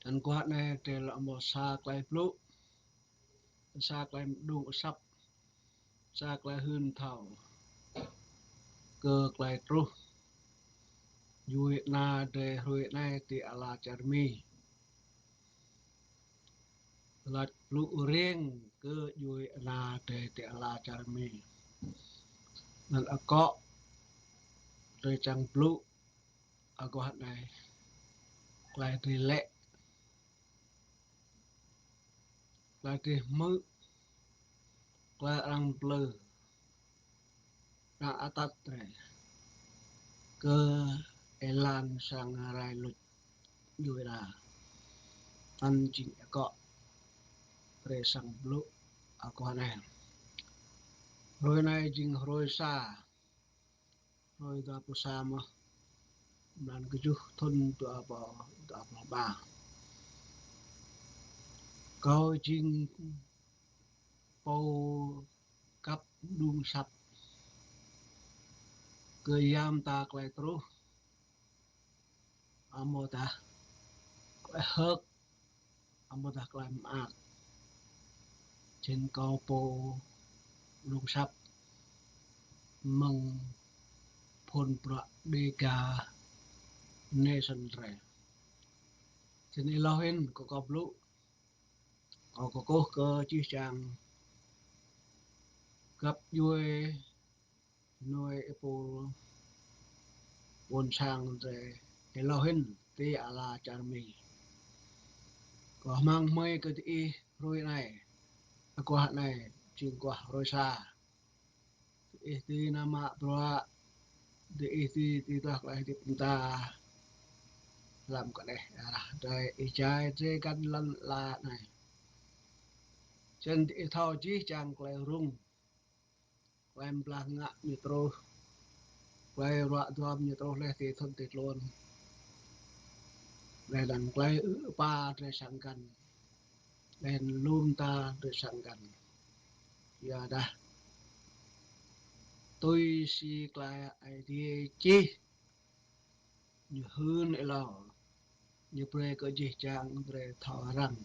anh quạt này để là một xa cái blu xa cái đủ sắp xa cái hơn thảo cơ cái tru vui na để hồi này thì ala charmi là blu riêng cơ vui na để thì ala charmi nên ở có rồi chẳng blu ở quạt này cái thì lệ cái thì mư cái răng blur na atat này cơ elan sang rai lụt vui là anh chỉ có re sang blu ở quạt này rồi này chính rồi xa rồi ta pu sama dan kejuh thôn tu apa ba kau jing pau kap dung sap ke yam ta klai tru amota klai hek amota klai mak trên kau pau dung sap meng phôn pra deka nation re trên ilohin ko koplu ko ke chi chang gấp vui nuôi apple buồn sang rồi Elohim ti ala charmi có mang mây cái tí rồi này có hạn này chuyện quả rồi xa tí nama tua tí toạc lại thì chúng ta làm cái này rồi trái dê căn lăn là này trên tí thao chí chẳng quay rung quay em ngạ như trô quay rọa doam như trô lê thì thân tịt luôn để đàn quay ba để sang gần đèn luôn ta để sang gần giờ đã tôi si lại idea chi như hơn là như pre có gì chẳng pre thọ rằng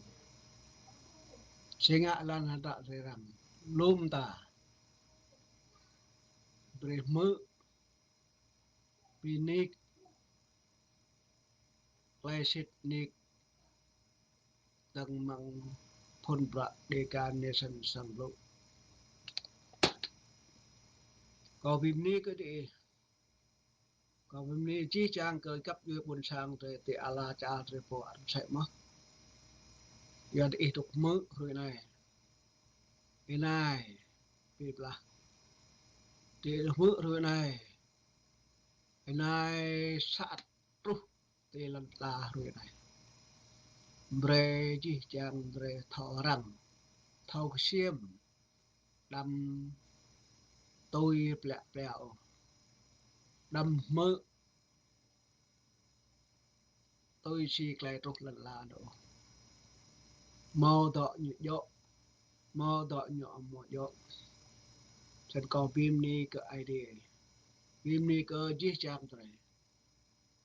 sinh ngã lan hạt đã re rằng luôn ta pre mơ pinik classic nick đằng mang phun bạ đề can nation sang lộ có phim ní cái gì có phim ní chi chang cơ cấp dưới buồn sang rồi thì ala cha rồi po ăn sẽ mất giờ thì tục mơ rồi này cái này biết là thì mơ rồi này cái này sát trúc thì lần ta rồi này bre chi chang bre thọ rằng thâu xiêm đâm tôi plẹo đâm mơ tôi chỉ lại trục lần là độ mò đọ nhỏ một dọ chân có phim ni cái idea phim ni cái chi chang rồi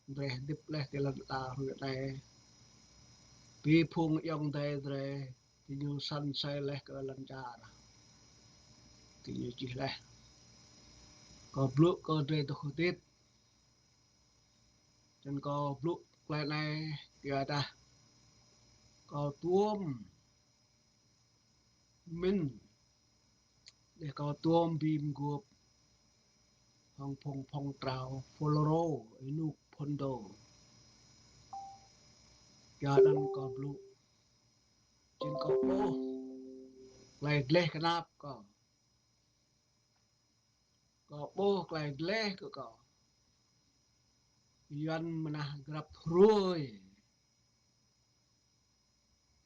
rồi đứt lại cái lần ta rồi này vì phung yong đây rồi thì như sân say lại cái lần cha thì như chỉ lại có blue có đây tôi tiếp chân có blue lại này kìa ta có tuôm mình để có tuôm bìm guộc hong phong trào follow inu pondo kìa đang có blue trên có ô lại lê cái nắp có bô lại lê có Yuan menah grab ruy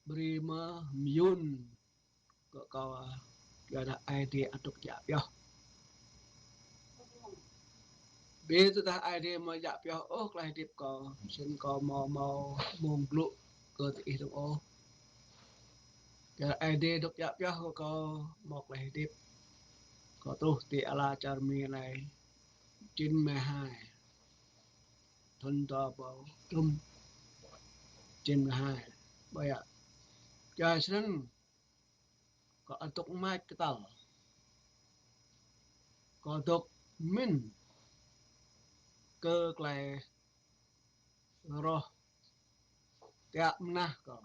berima miun có ada idea atuk ja pyo be tu ta idea ma ja pyo ok lai dip có sin có mau mong glu cơ ti tu o cái idea duk ja pyo có mok lai dip có tu ti ala charmi này chín me hai thun to bao tum chín me hai bởi ạ trời sinh có ăn tục mai cái tàu có tục mình cơ lại rồi tiệm na có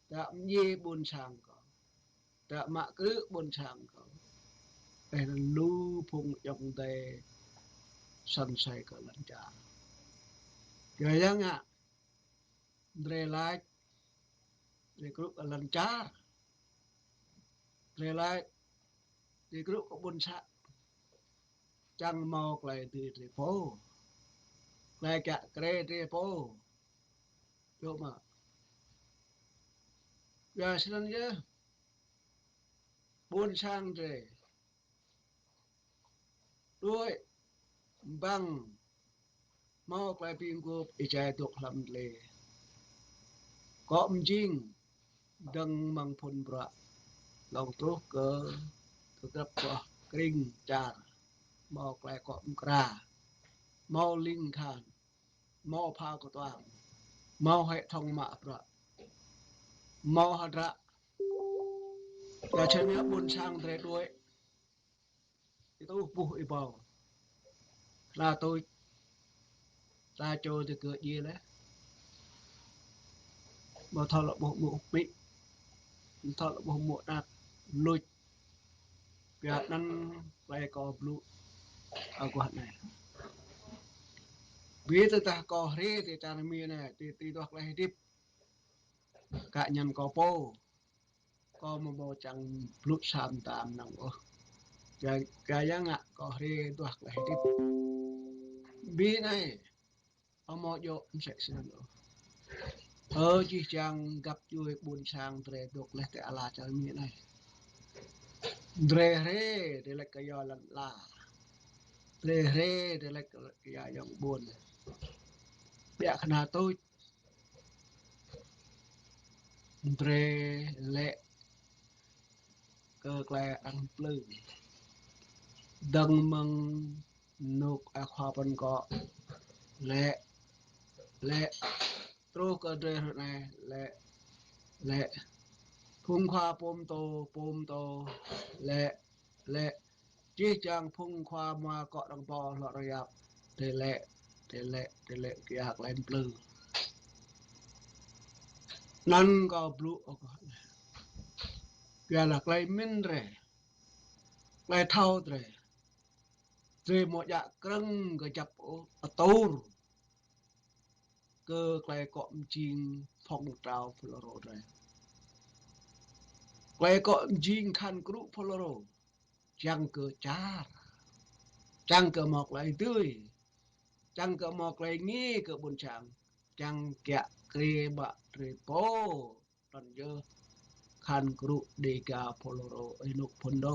tiệm gì buôn sang có tiệm mạ cứ buôn sang có đây là lưu phụng trong tề sân say có lần trả trời dân ạ rồi lại rồi cứ có lần trả rồi lại thì cứ có buôn sang chẳng mọc lại từ phố lại cả cái phố chỗ mà giờ xin nhớ buôn sang rồi đuôi bằng mau cái pin của ý trái thuộc làm lệ có jing đừng mang phun bra lòng trúc cơ thực tập của kinh trà mau cái có kra mau linh khan mau pha của toàn mau hệ thống mạ bra mau hạt ra và chân nhớ buôn sang rồi đuôi itu buh ibau là tôi ra cho thì cửa gì đấy mà thọ là bộ bộ bị thọ là bộ bộ đạt lùi Việt Nam lại có blue ở quạt này vì ta có rê thì ta mi này thì đọc lại tiếp cả nhân có một bộ chẳng blue sam tam nòng ô cái giá ngạ có rê đọc lại tiếp vì này ông mò vô sẽ xin lỗi chỉ chẳng gặp vui buồn sang tre đọc lại tại là cho mi này dre rê để lại cái giò lần là dre rê để lại cái giò dòng buồn bịa khả tôi dre lệ cơ klè ăn plư đằng măng nục à khoa bần cọ lệ lệ trô cơ dre này lệ lệ phung khoa pom tô lệ lệ chỉ chẳng phung khoa mà cọ đằng bò lọ rồi ạ thế lệ cái hạt lên plư năn có blue ở có cái là cái min rẻ cái thau rẻ rồi một dạ cưng cái chập ở tàu cơ cái cọm chim phong trào floro rẻ cái cọm chim khăn cũ floro chẳng cơ char chẳng cơ mọc lại tươi chẳng cơ mọc lại nghi cơ buồn chẳng chẳng kẹt kê bạ rề po lần dơ khăn cũ đi cả floro ấy nụ phondo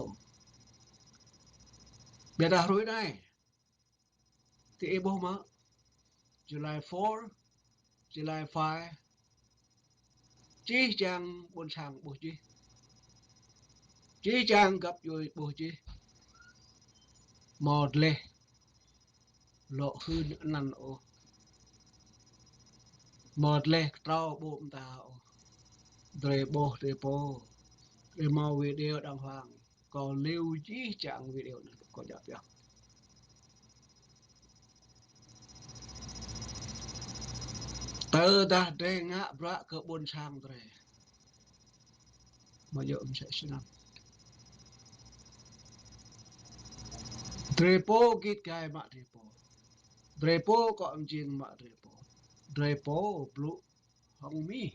biết đã rồi này thì ebo mà July 4 July 5 chỉ chàng buôn sang bố chi chỉ chàng gặp vui bố chi một lệ lộ hư năn ô một lệ trao bụng tao rồi bố rồi mau video đàng hoàng còn lưu chỉ chàng video này có nhập được tớ đã đề ngã bạ cơ buôn sang rồi mà giờ ông sẽ xin làm Drepo git kai mak drepo. Drepo ko am jing mak drepo. Drepo blue hong mi.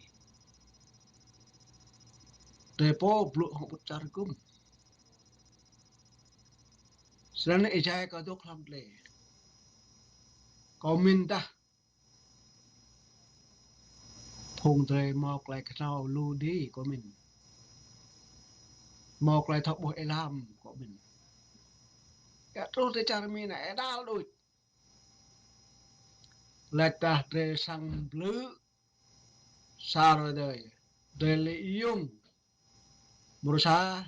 Drepo blue hong put chargum. Serana ejai ka dok lam le. Ko minta phùng dre mok lại knau lu đi của mình. Mok lại thọc bộ elam của mình. Ya tru te charmi na edal đôi. Lại ta dre sang blue. Sa rồi đời. Dre le yung. Murusa.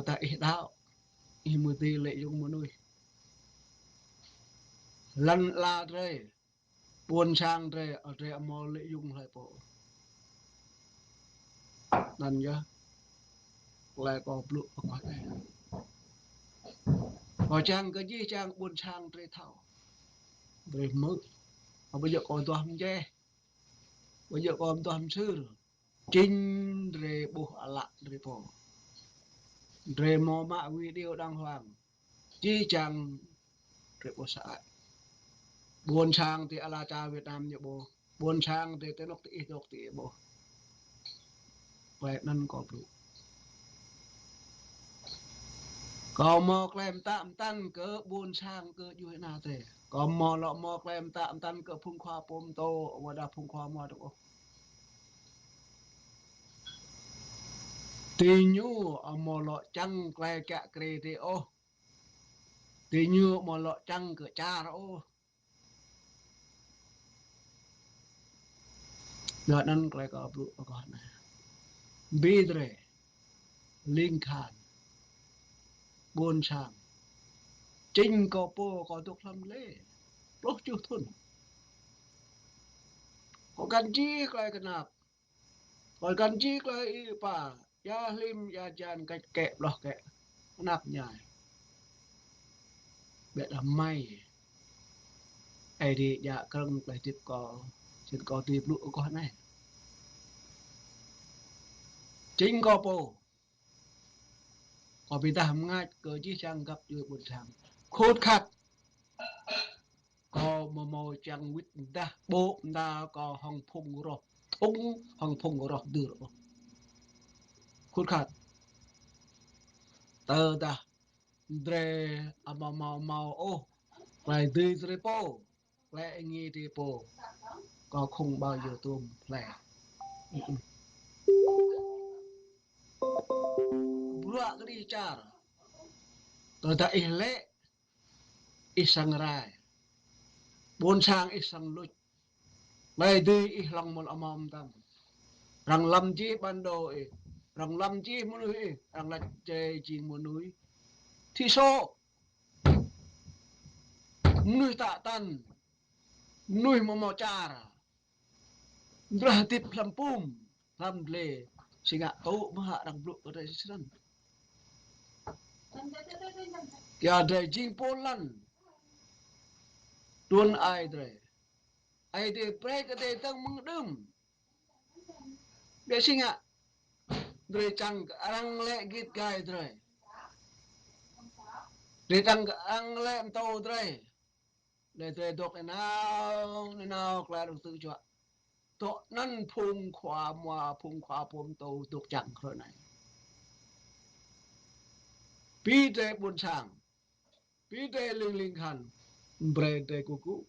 Ta ih đạo. Imuti le yung munui. Lần la dre buôn sang dre ở dre mo le yung lại bộ nên nhớ lại có bự có này có trang cái gì trang buôn trang tre thảo rồi mực mà bây giờ còn toàn che bây giờ còn toàn sư chính re buh ala re po re mo ma video đàng hoàng chi trang re po sa buôn trang thì ala cha Việt Nam như bo buôn trang thì tên nóc thì bo vậy nên có bự có mò klem tạm tan cỡ buôn sang cỡ như thế nào thế có mò lọ mò klem tạm tan cỡ phun khoa pom tô mà đã phun khoa mà được tì nhu mò lọ chăng klem kẹ kre thế ô tì nhu mò lọ chăng cỡ cha đó ô đợtนั้นklem có bự có này bidre linh khan buôn sang chính có po có tục lâm lệ lúc chưa thun có căn chi klem cái nạp còn căn chi klem y pa ya lim ya jan cách kẹp lọ kẹp nạp nhài biết là may ai đi dạ cần phải tiếp có tiếp lũ con này chính có po có bị tạm ngay cơ chỉ sang gặp chưa buồn sang khốt khát có mò chẳng quýt đa bộ đa có hồng phùng rồi thung hồng phùng rồi đưa rồi khốt khát tờ ta dre màu ô lại tươi dre po lại nghe đi po có không bao giờ tôm lại bữa cái đi chả tờ ta lệ isang rai buôn sang isang luch lại đi lòng một âm tâm rằng lâm chi ban đầu rằng lâm chi muốn núi rằng là chê chi muốn núi thì số núi tạ tan núi mò cha ra tiếp làm pum làm lề sehingga tau maha rằng bluk pada sisiran ya ada jing polan tuan ai de pre ke de tang mengdum de sehingga dre chang arang le git gai dre chang ang le tau để tôi đọc nào là được tự chọn tọ năn phung khoa phum tàu đọc chẳng rồi này pi tê buồn sang pi tê linh hàn bre tê kuku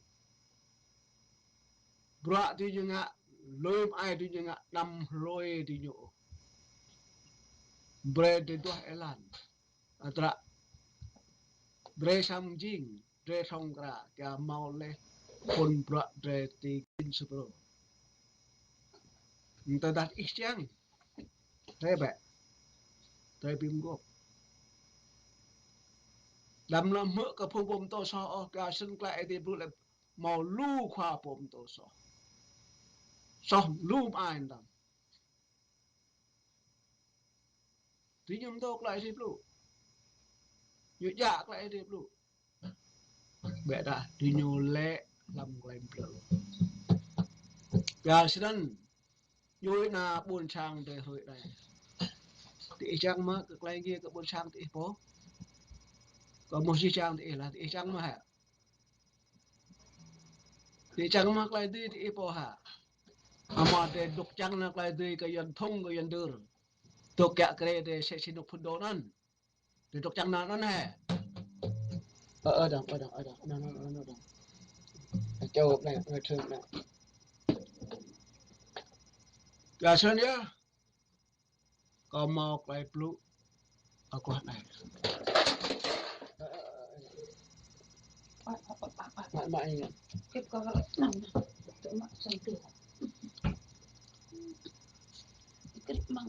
bra thì như ngạ lôi ai thì như ngạ nằm lôi thì nhộ bre tê tua elan atra bre sam jing bre song kra kia mau le pun bra bre ti kin supro ta dat isyang thế bẹ thế bim gốc đâm là mỡ cái phong bom to so cái sân lại thì bự là màu lu khoa bom to so lu ai đâm tí nhầm to lại thì bự như dạ lại thì bự bẹ đã thì nhiều lệ làm quay bự cái sân vui na buồn sang để hơi này thì chẳng mà cái này kia cái buồn sang thì bố có một chi trang thì chẳng mà hả thì chẳng mà cái đi thì bố hả ama de duk chẳng là cái đi cái dân thông cái dân đưa tôi kẹt cái để sẽ xin được phân đồ năn để đọc chẳng nào nó nè ở đâu nó đâu châu này người thường này gà sơn nhá có một cái blue ở quạt này mãi cái có nằm chỗ mặt sân tửa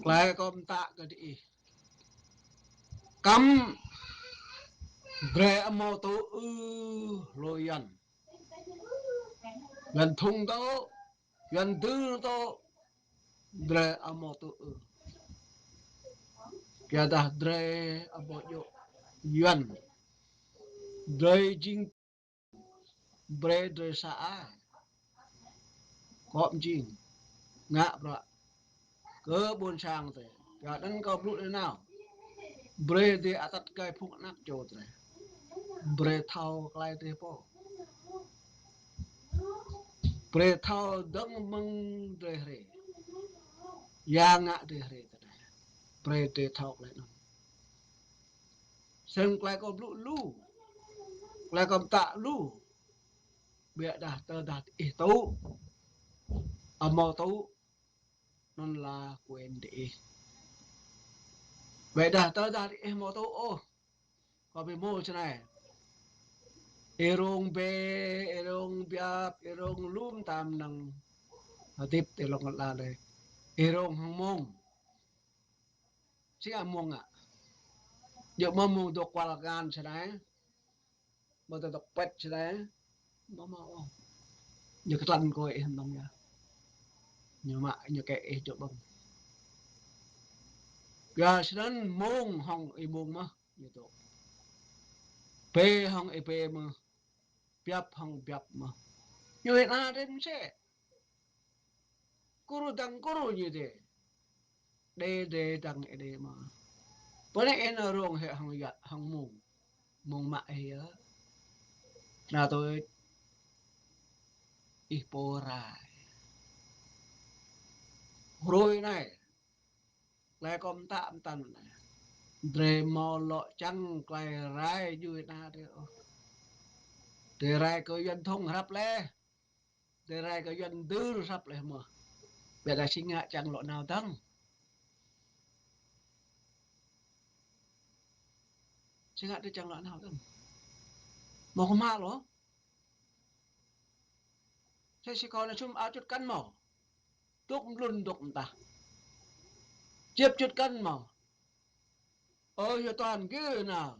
lại con tạ cái đi cắm bre mô tô lôi gần thùng tô gần tư tô bre mô tô kia dah dre abo yo yuan dre jing bre dre sa a kom jing ngạ bra cơ buôn sang thế kia dan có blut nào bre de atat kai phuk nak cho tre bre thau klai te po bre thau dang măng dre re ya ngạ dre re ta bre de thau klai no sen klai có blut lu klai kom ta lu bia dah tơ dah tu amo tu non la quên đi vậy dah tơ dah amo tu ô có bị mua thế này erong be erong biap erong lum tam nang tiếp te long la đây erong hang mong si among à giờ mà mong được qua gan thế này mà được pet thế này mà giờ cái lần coi em nông nha nhiều mà nhiều cái chỗ bông giờ nên mong hong e mong mà như đó pe hong e pe mà biap hong biap mà như vậy là đến sẽ kuru như thế đê đằng e đê mà bữa nay em ở ruộng hệ hong giặt hong mùng mùng mại á là tôi ipora rồi này lại còn tạm tần này dre mò lọ chăng quay rai vui na thế để rai có dân thông hấp lẽ để rai có dân tư hấp lẽ mà bây giờ sinh hạ chẳng lọ nào tăng sinh hạ thì chẳng lọ nào tăng mà không hạ lắm thế chỉ còn là chung áo chút cân màu tuốc lùn đục ta chiếp chút cân màu ôi giờ toàn cứ nào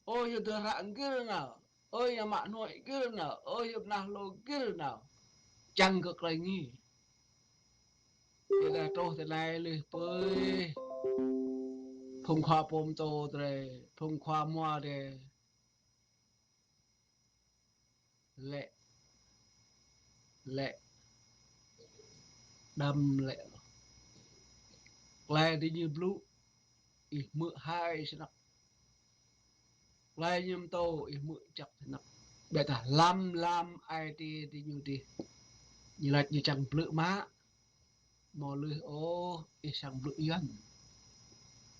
ôi giờ thừa hạng cứ nào ôi giờ mạng nội cứ nào ôi giờ nào lô cứ nào chẳng cực là nghi thế là trô thế này lì bơi phùng khoa bồm tô rồi phùng khoa mua rồi lệ lệ đâm lệ lại đi như blue ít mưa hai sẽ nắp lại nhầm tô ít mưa chập sẽ nắp bây giờ làm ai đi như đi như là như chẳng blue má mò lưới ô ít chẳng blue yên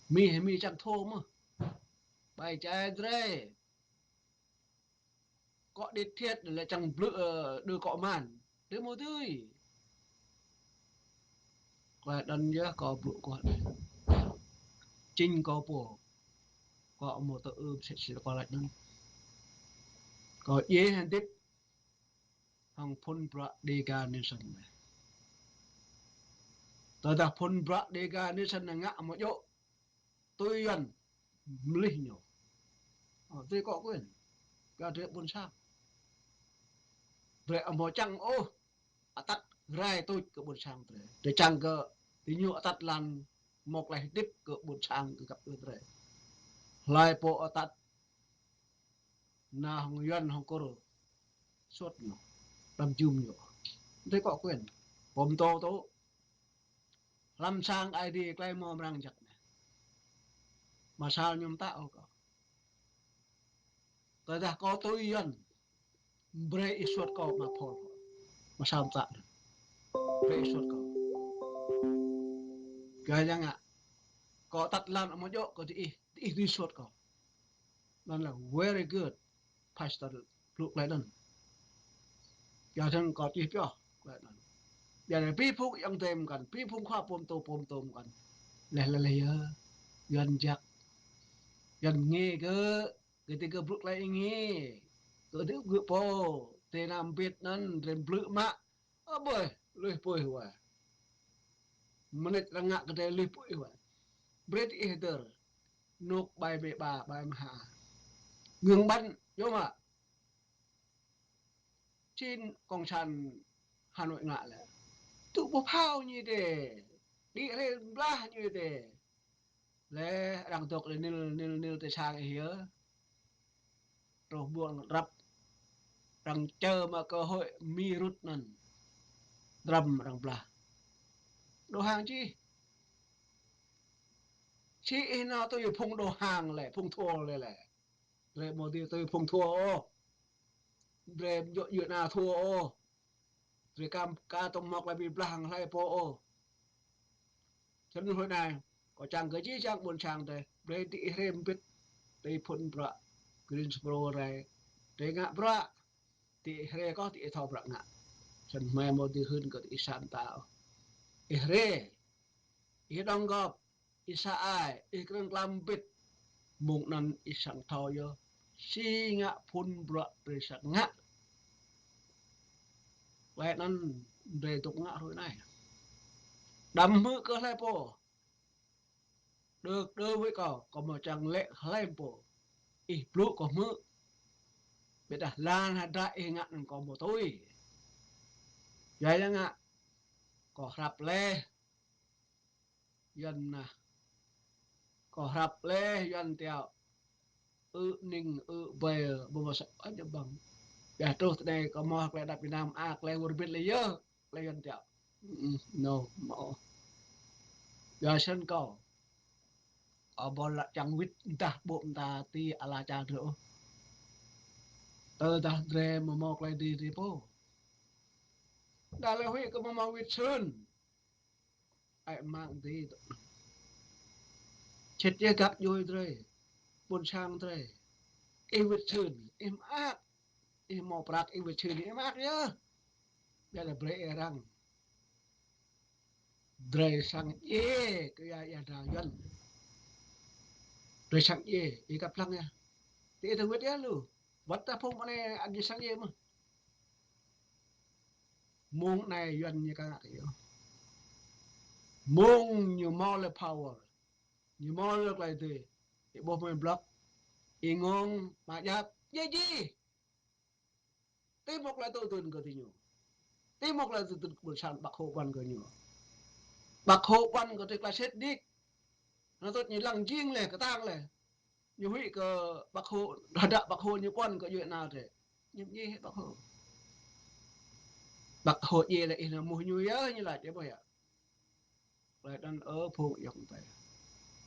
mi hay mi chẳng thô mà bài trái dre có đi thiết là chẳng blue đưa cọ màn đưa một tươi và đần nhớ có blue có chinh có bùa có một tờ sẽ có lại nữa có dễ hơn tiếp hàng phun bra dega nation này tờ đã phun bra dega nation là ngã một chỗ tôi gần linh nhiều tôi có quyền cả chuyện buồn sao vậy một chăng ô tắt rai tôi cứ buồn sang để chăng cơ thì nhựa tắt lan một lại tiếp cứ buồn sang cứ gặp rồi lại bộ tắt na hong yuan hong koro suốt nhiều đâm chum nhiều tôi có quyềnผมโตlàm sang ID cái mò răng chặt này mà sao nhung tạo có tôi đã có tôi yên bre suốt có mà phò mà sao tạo bre suốt có cái rằng ạ có tắt lan ở một chỗ có đi suốt có nên là very good pastor lúc lại đơn giờ thằng có chi cho lại đơn giờ này pi phúc yang temกันpi phúc khoa pom tômกันlẻ gần chắc gần nghe cơ cái tiếng cơ lúc lại nghe cơ đứa cơ po tên nam biết nên tên blue mạ bơi lười bơi hoài menit rangak cái lười bơi hoài bread eater nuk bài bệ bà bài mà ngừng bắn vô mà trên công sản Hà Nội ngạ là tụ bố phao như thế đi lên ra như thế lẽ đang tục là nil tới sang hiếu rồi buồn rập đang chờ mà cơ hội mi rút nần rầm đang bla đồ hàng chi chị nào tôi phung đồ hàng lẻ phung thua lẻ rồi một điều tôi phung thua ô rồi dựa nào thua ô rồi cam ca tông mọc lại bị blang lại po ô cho nên hồi này có chẳng cái gì chẳng buồn chẳng đây rồi đi rem biết đi phun bra Greensboro này để ngã bra thì re có thì thọ bra ngã chân mai một đi hơn cái isan tao re đông gop isa ai ikrang lambit mung nan isang thọ yo si ngã phun bra presa ngã vậy nên về tục ngã hồi này đâm mưa cơ lại po được đưa với có một chẳng lệ lại po ít lũ có mưa biết à lan hạt đại ngạn có một tôi vậy đó ngạ có rập lê dân à có rập lê dân theo ninh về bộ mà sợ cho bằng ya terus đây có mò lại đặt Việt Nam lại vừa biết lấy dơ lấy dân theo no mo giờ sân cầu ở bọn là chẳng biết ta bộ ta ti ala cha rượu tơ ta re mà mò lại đi po đã là huy có mà biết sơn ai mang đi chết chưa gặp vui rồi buồn sang rồi em vật sơn em ác em mau prak em vật sơn em ác nhá đây là bre răng dre sang ye cái ya ra dân dre sang ye đi gặp lăng ya thì thằng biết ya lu vật ta phong này ăn gì sang ye mà mông này dân như cái gì mông như mall power như mall được lại thì bộ mình block ingong mà giáp gì tí một là tôi tuần cơ thì nhiều tí một là tôi tuần buổi sáng bạc hộ quan cơ nhiều bạc hộ quan có thể là xét đi nó tốt như lăng chiêng này cái tang này nhiều vị cơ bạc hộ đã bạc hộ như quan có chuyện nào thế nhưng gì hết bạc hộ gì là in mùi như nhớ như là thế bây giờ lại đang ở phụ dòng tay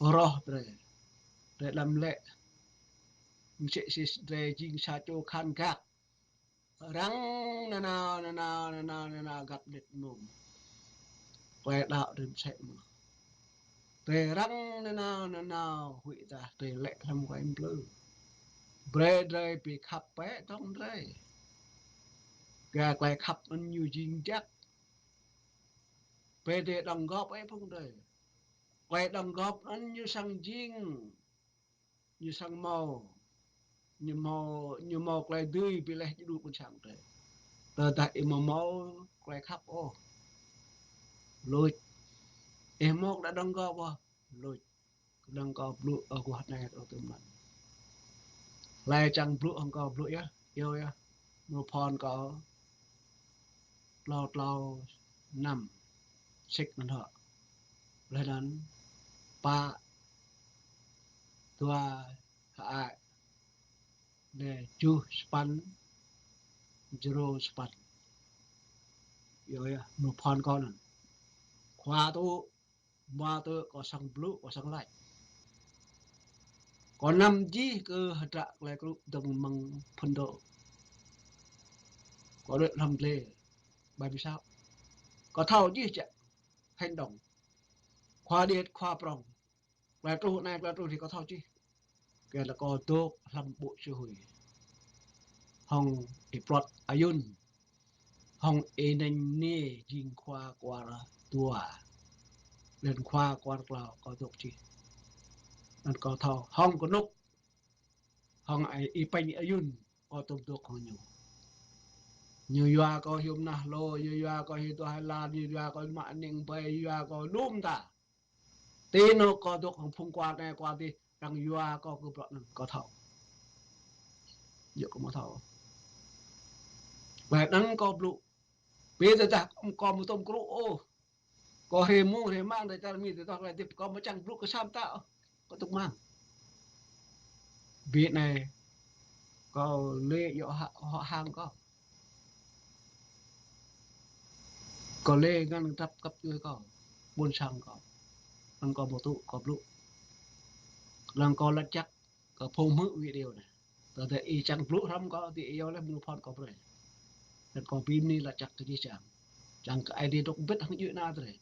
rõ rồi để làm lệ sẽ để chính sa cho khan gạt răng na gạt đứt nôm quay đạo đến sẽ mà để răng na hủy ra để lệ làm quay blue bre dre bị khắp bé trong dre gà quay khắp anh nhiều chính chắc về để đồng góp ấy không đời quay đồng góp anh như sang riêng như sang màu như màu quay tươi bị lại đủ một sáng trời tờ tại mà màu quay khắp ô lùi em mốc đã đồng góp à lùi đồng góp lụi ở quạt này ở từ mình lại chẳng lụi không có lụi á yêu á một phòn có lâu nằm xích nó thọ lên đến ba tua hại để chu span zero span rồi một phòn con khoa tu mà tôi có sang blue có sang lại có năm chi cơ hạt trạng lại có đồng bằng phân độ có được làm lề bởi vì sao có thầu chi chạy hành động khoa điệt khoa prong là trụ này là trụ thì có thầu chi kể là có tốt làm bộ sư hủy hồng iprot ayun hồng enanh nê jing khoa qua tua lên khoa qua là có tốt chi nên có thầu hồng có nút hồng ai ipanh ayun có tốt tốt không nhiều như doa có hiểm na lô như doa có hiểm Hà Lan như doa có mạng ninh bay như doa có đúng ta tin nó có được không phong qua này qua đi đang doa có cái bọn có thầu giờ có một thầu và đang có lụ bây giờ ta có một tôm cũ ô có hề mua hề mang để ta mi để ta lại tiếp có một chẳng lụ cái sam tạo có tục mang Việt này có lê họ hàng có lê ngăn tập cấp dưới có buôn sang có lần có một tụ có lụ lần có lật chắc có phô mự video này tờ thể y chẳng lụ không có thì yêu là mua phone có rồi lần có pin ni là chắc cái gì chẳng cái ID đọc biết không chữ na rồi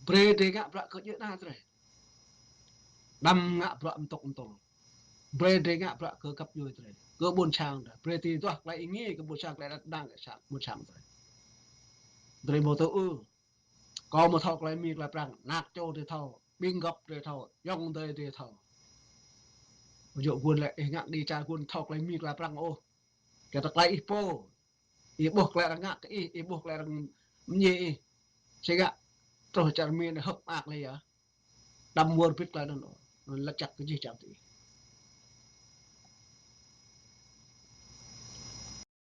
bre de ngạ bạ có chữ na rồi đâm ngạ bạ tụng bre de ngạ bạ cơ cấp dưới rồi cơ buôn sang rồi bre thì toạc lại nghĩ cái buôn sang lại đang cái sang buôn sang rồi một tụ có một thọc lại mi lại rằng nát châu thì thầu binh gập thì thầu yong tới thì thầu dụ quân lại ngạn đi cha quân thọc lại mi lại rằng ô cái tắc lại ipo buộc lại là ngạn cái buộc lại là nhị sẽ gạ rồi cha mi hợp ạc này à đâm muôn biết lại nó là chắc cái gì chẳng thì